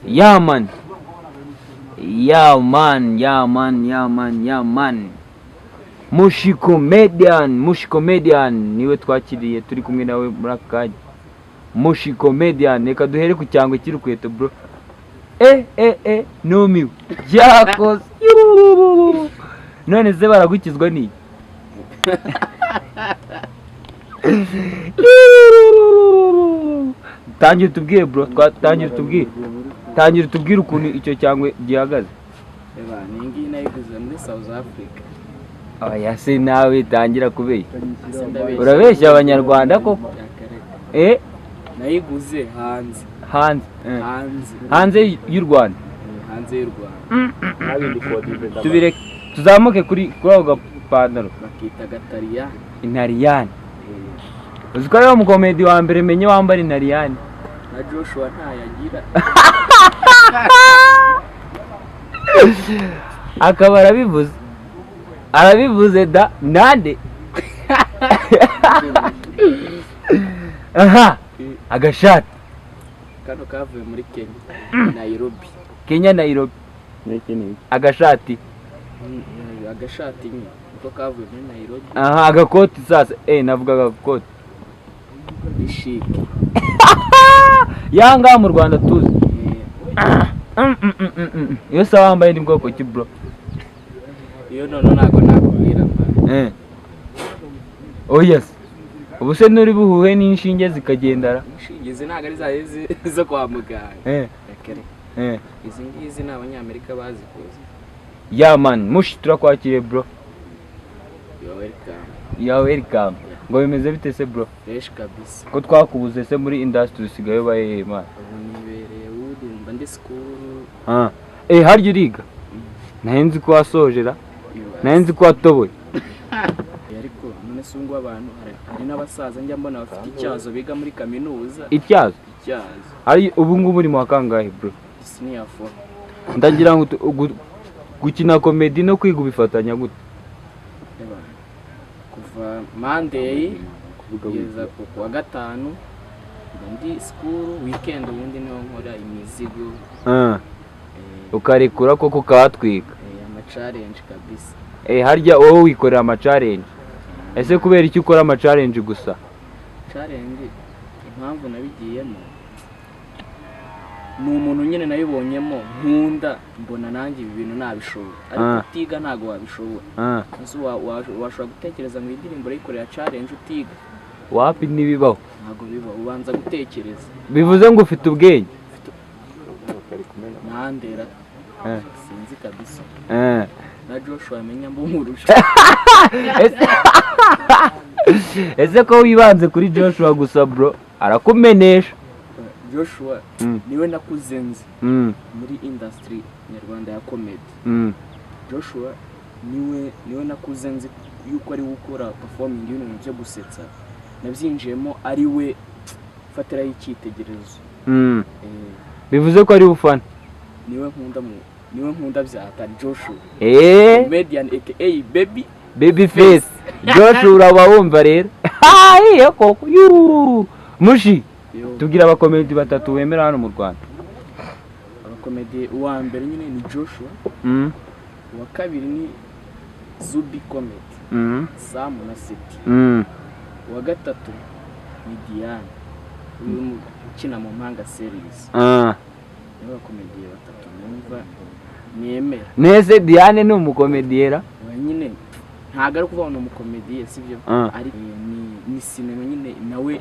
Yeah man. Yeah man. Mushi comedian niwe twakiriye turi kumwe nawe muri akanya. Mushi comedian reka duhere ku cyangwe kirukweto bro. Numiwe. Yakoze. None se baragukizwa ni? Tangira tubwire bro, tangira tubwire ukuntu icyo cyangwe gihagaze. Ni ngiyi nayiguze muri South Africa. Oya se nawe tangira kubeshya. Urabeshya abanyarwanda koko? Nayiguze hanze y'u Rwanda. Tubire tuzamuke kuri ako gapantaro bakita gatariyani. Intariyani. Uziko ari mu comedy wa mbere menye wambara intariyani. Na Joshua ntayagira. Akaba arabivuze da nande. Aha agashati kano kavuye muri Nairobi. Agashati niko kavuye muri Nairobi. Aha agakoti sasa navuga agakoti ishiki yanga mu Rwanda tuzi. Iyo se wambaye ndi bwoko ki bro? Iyo none nago nakubwira Oh yes. Ubu se nuri buhuhe n'inshinge zikagendara. Inshinge zinaga ari zaje zo kwa muganga. Izi ngizi ni abanyamerika bazikoze. Yeah man, mushi turakwakiriye bro. You're welcome. Ngo bimeze bite se bro? Fresh kabisa. Ko twakubuze se muri industry usigaye baye man. Nibereye urumva ndi school. Harya uriga? Nahenzi ko wasojera. Nahenzi ko watoboye. Ariko none sungu abantu hari n'abasaza njya mbona bafite icyazo biga muri kaminuza. Icyazo. Ari ubu ngubu muri mu kangahe bro? Senior 4. Ndagira ngo gukina comedy no kwiga bifatanya gute? Kuva Monday kugeza ku wa gatanu ndi school, weekend ubundi niho nkora imizigo. Ukarekura koko katwika. Ama challenge kabisa. Harya wowe wikorera ama challenge. Ese kubera iki ukora ama challenge gusa? Challenge impamvu nabigiyemo ni umuntu nyene nayibonyemo nkunda mbona nanjye ibi bintu nabishobora ariko utiga ntago wabishobora. Nzo washobora gutekereza mu indirimbo yikorera challenge utiga wapi nibibaho ntago biba ubanza gutekereza. Bivuze ngo ufite ubwenge nandera sinzi kabisa. Na Joshua amenya mbumurusha. Ese ko wibanze kuri Joshua gusa bro arakumenesha. Joshua niwe nakuzenze muri industry nyarwanda ya comedy. Joshua niwe nakuzenze yuko ari gukora performing ibintu byo gusetsa nabyinjiyemo ari we fatira y'ikitegerezo. Bivuze ko ari ufana. Niwe nkunda byata Joshua. Comedian aka baby face. Joshua uraba wumva rero. Koko yururu mushi. Tugira abakomedi batatu wemera hano mu Rwanda. Abakomedi uwa mbere nyine ni Joshua. Uwa kabiri ni Zuby comedy. Sam na City. Uwa gatatu ni Diane. Uyu ukina mu mpanga series. Niba abakomedi batatu numva nemera. Neze Diane ni umukomediera? Nyine ntago ari kuvuga ngo umukomediye sivyo ari ni sinema nyine nawe.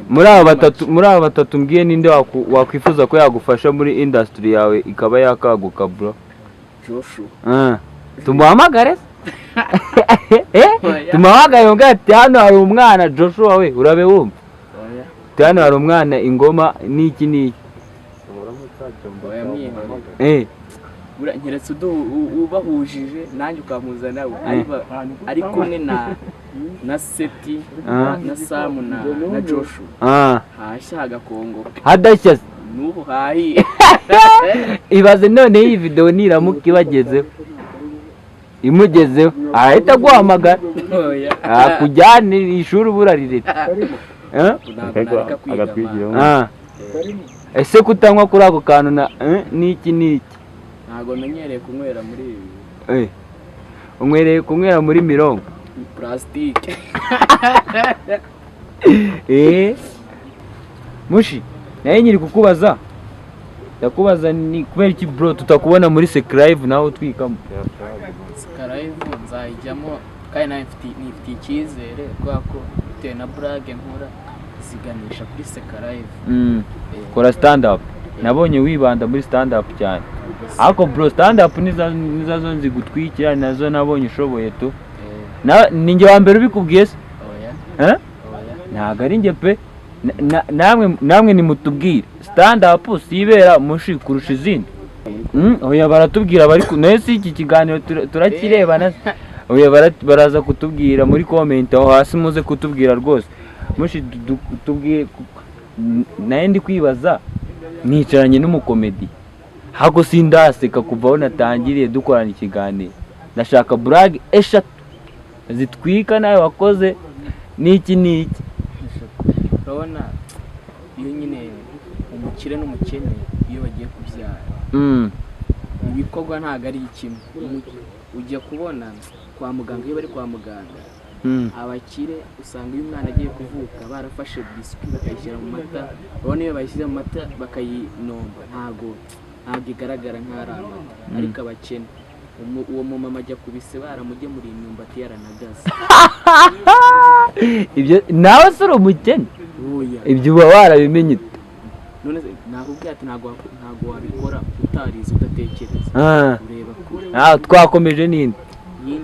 Muri aba batatu mbwiye ninde wakwifuza ko yagufasha muri industry yawe ikaba yakaguka bro? Joshua. Tumuhamagare. Tumuhamagare ngati hano hari umwana Joshua we urabe wumva. Hano hari umwana ingoma niki. Nkiretse ubahujije nanjye ukamuzana ari kumwe na Seti na Sam na Joshua. Hashya hagakongo hadashya nubu hahi. Ibaze none iyi video niramuka ibagezeho imugezeho ahita guhamagara kujyana ishuri buraririra. Agatwigira. ese kutanywa kuri ako kantu na niki ntago menyereye kunywera muri ibi. Unywereye kunywera muri mirongo plastique. Mushi naye nyiri kukubaza ndakubaza ni kubera iki bro tutakubona muri Seclive naho twikamo? Seclive nzayijyamo kandi nawe nifite icyizere kubera ko bitewe na brage nkora ziganisha kuri Seclive. Kora stand up. Nabonye wibanda muri stand up cyane. Ariko bro stand up nizazo nzigutwikira nazo nabonye ushoboye tu. Ninjye wa mbere ubikubwiye se? Oya. Ntago ari njye pe. Namwe nimutubwire stand up sibera mushi kurusha izindi. Oya baratubwira bari nese iki kiganiro turakirebana. Oya baraza kutubwira muri comment aho hasi muze kutubwira rwose. Mushi tubwiye naye ndi kwibaza nicaranye n'umukomedi. Hago sindaseka kuva aho natangiriye dukorana ikiganiro. Ndashaka brag eshatu zitwika nawe wakoze niki. Urabona iyo nyine umukire n'umukene iyo bagiye kubyara ibikorwa ntago ari kimwe. Ujya kubona kwa muganga iyo bari kwa muganga abakire usanga iyo umwana agiye kuvuka barafashe biscuit bakayishyira mu mata. Urabona iyo bayishyize mu mata bakayinomba ntago igaragara nk'arama. Ariko abakene uwo mumama ajya kubise baramugemuriye imyumbati yaranagaze. Ibyo nawe sura umukene ibyo uba warabimenye. None nakubwiye ati ntago wabikora utarize udatekereza. Ureba kure. Twakomeje nindi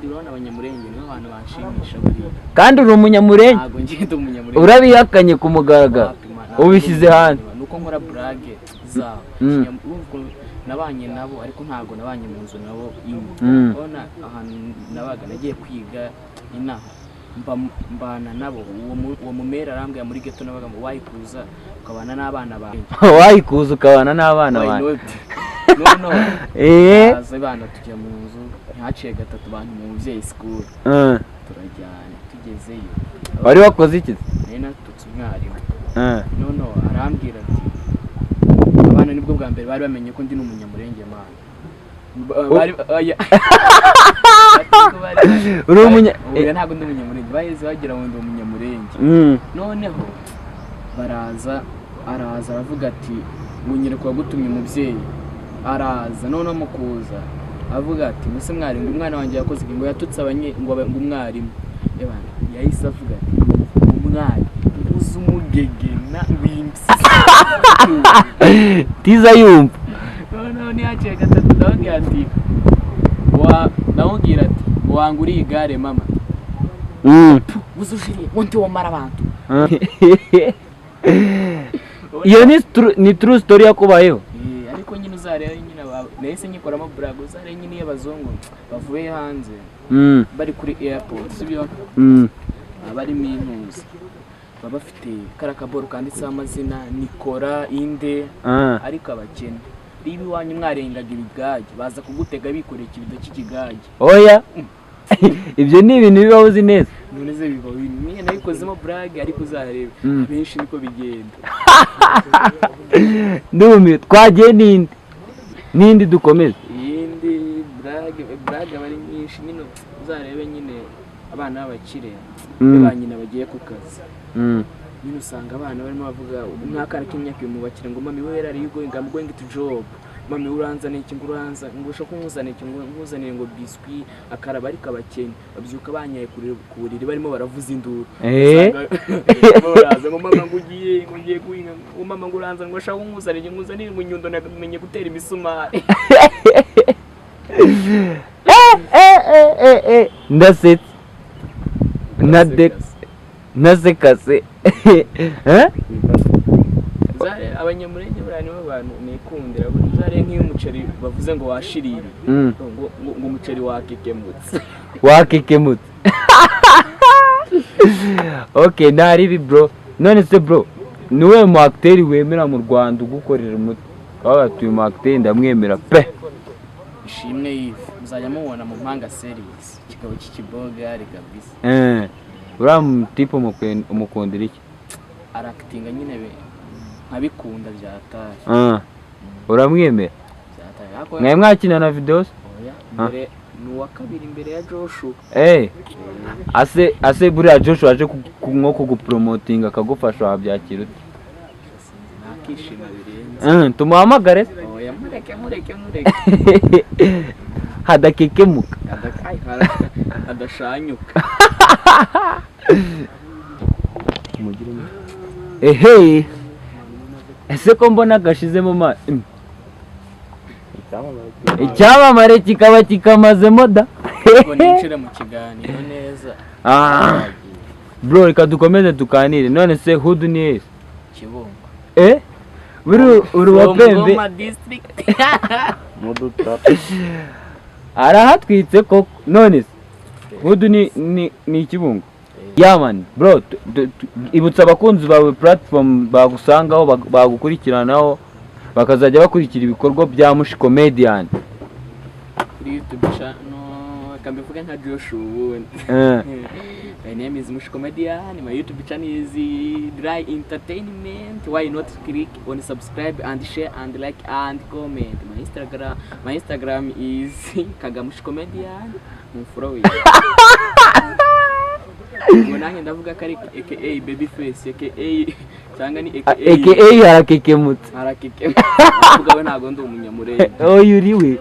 urabona abanyamurenge nibo abantu bashimisha buriya. Kandi uri umunyamurenge? Ntago ngenda umunyamurenge. Urabihakanye ku mugaragaro ubishyize hanze. Nuko nkora brage zabo nabanye nabo ariko ntago nabanye mu nzu nabo imwe. Urabona ahantu nabaga nagiye kwiga inaha mbana nabo uwo mumera arambwira muri ghetto nabaga mu wayikuza ukabana n'abana bawe. Wayikuza ukabana n'abana bawe? No. Aza bana tujya mu nzu ntaciye gatatu bantu mu muvyeyi school. Turajyana tugezeyo. Wari wakoze iki? Nari natutse umwarimu. No arambwira ati abana nibwo bwa mbere bari bamenye ko ndi n'umunyamurenge mana. Oya ntago ndi umunyamurenge. Baheze bagira ngo ndi umunyamurenge. Noneho araza aravuga ati munyere kwa gutumye umuvyeyi. Araza noneho mukuza avuga ati muse mwarimu umwana wanjye yakoze ngo yatutse ngo umwarimu. Yahise avuga ati umwari uzi umugegena w'impyisi. Tiza yumva. Noneho nihaciye gatatu ndababwira ati ndamubwira ati wanguriye igare mama. Uzushiriye monte wamara abantu. Iyo ni true story yakubayeho? Ariko nyine uzareba nyine nahise nyikoramo brag uzareba nyine y'abazungu bavuye hanze bari kuri airport sibyo abarimo impunzi baba bafite karakaboro kanditseho amazina Nikora Inde ariko abakene ribi wanyu mwarengaga ibigage baza kugutega bikoreye ikibido cy'ikigage. Oya ibyo ni ibintu bibaho uzi neza. None ze bibaho niye nabikozemo brag ariko uzareba benshi niko bigenda. Ndumi twagiye nindi dukomeze. Indi brag bari nyinshi nyine uzarebe nyine abana b'abakire banyina bagiye ku kazi. Nyine usanga abana barimo bavuga umwaka k'imyaka mu bakire ngo mami wera ari going to job. Mami uranzane iki ngo uranza ngo ushaka kumuzana iki ngo nkuzanire ngo biscuit akaraba ariko abakene babyuka banyaye ku buriri barimo baravuza induru. Baraza ngo mama ngo ugiye guhinga ngo mama ngo uranza ngo ushaka kumuzanire nkuzanire mu nyundo namenye gutera imisumari. Ndasetse nasekase. Abanyamurenge burani b'abantu nikundira uzare nk'iyo umuceri bavuze ngo washirire ngo umuceri wakekemutse. Okay nari bro. None se bro niwe mu acteur wemera mu Rwanda ugukorera umutwe? Atuye mu acteur ndamwemera pe. Ishimwe yive muzajya mubona mu mpanga series kikaba kikibogari kabisa. Ura tipo umukundira iki? Aractinga nyine nkabikunda byataye. Uramwemera? Byataye. Mwe mwakina na videos? Oya, mbere ni uwa kabiri imbere ya Joshua. Ase buriya Joshua aje nko kugupromotinga akagufasha wabyakira ute? Nakishima birenze. Tumuhamagare? Oya, mureke. Hadakekemuka. Hadashanyuka. Ese ko mbona gashizemo icyamamare kikaba kikamazemo da. Ngo ninjire mu kiganiro neza. Bro, reka dukomeze tukanire. None se Hudu ni ese? Kibungo. Uri wa Pembe. Arahatwitse koko. None se Hudu ni Kibungo. Man bro, ibutsa abakunzi bawe platform bagusangaho bagukurikiranaho bakazajya bakurikira ibikorwa bya Mushi Comedian. Kuri YouTube channel kambivuga nka Joshua ubundi. My name is Mushi Comedian. My YouTube channel is Dry Entertainment. Why not click on subscribe and share and like and comment. My Instagram is Kagamushi Comedian. Follow it. Nanjye ndavuga ko ari aka baby face aka cyangwa ni aka harakekemutse. Harakekemutse. Uvuga we ntago ndi umunyamurenge. Yuriwe.